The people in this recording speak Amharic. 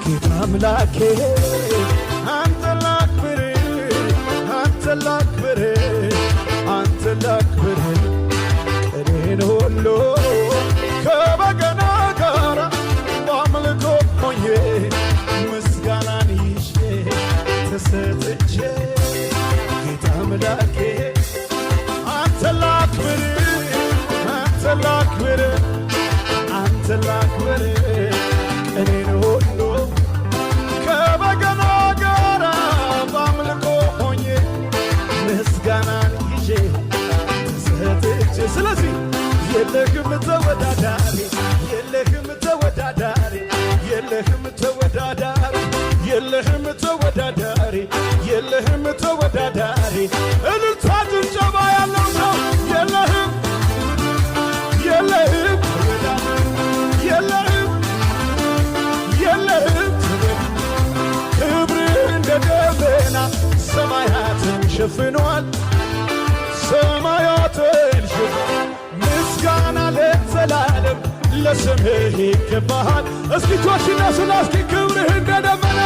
ጌታ አምላኬ አንተ ላክብር አንተ ላክብር አንተ ላክብር ቀኔን ሁሉ ከበገና ጋር በአምልኮ ሆኜ ምስጋናን ይዤ ተሰጥቼ ጌታ አምላኬ አንተ ላክብር አንተ ላክብር አንተ ላክብር ቀኔን ሁሉ ከበገና ጋር በአምልኮ ሆኜ ምስጋናን ይዤ ተሰጥቼ ስለዚህ የለህም ተወዳዳሪ የለህም ተወዳዳሪ የለህም ተወዳዳሪ የለህም ተወዳዳሪ የለህም ተወዳዳሪ እልልታ ጭብጨባ ያለው ሰው የለህም የለህም የለህም የለህም ክብር እንደ ደመና ሰማያትን ሸፍኗል ሰማያትን ሸፍኗል ምስጋና ለዘላለም ለስምህ ይገባሃል። እስኪ ጆችና ስላስኪ ክብርህ እንደ ደመና